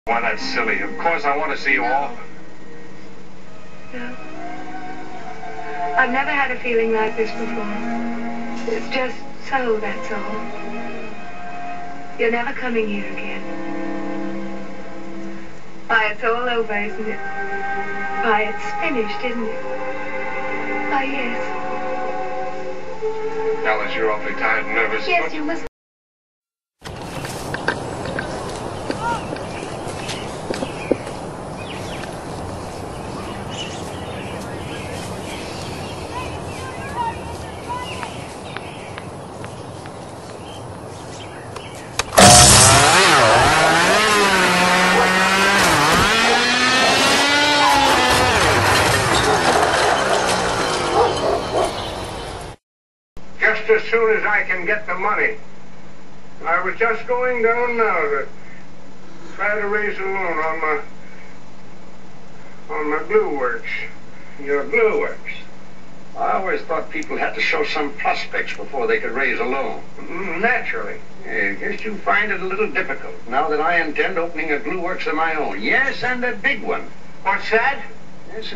Why, that's silly. Of course I want to see you often. No. I've never had a feeling like this before. It's just so, that's all. You're never coming here again. Why, it's all over, isn't it? Why, it's finished, isn't it? Why, yes. Alice, you're awfully tired and nervous. Yes, you must. Just as soon as I can get the money. I was just going down now to try to raise a loan on my glue works. Your glue works? I always thought people had to show some prospects before they could raise a loan. Naturally. I guess you find it a little difficult now that I intend opening a glue works of my own. Yes, and a big one. What's that? Yes,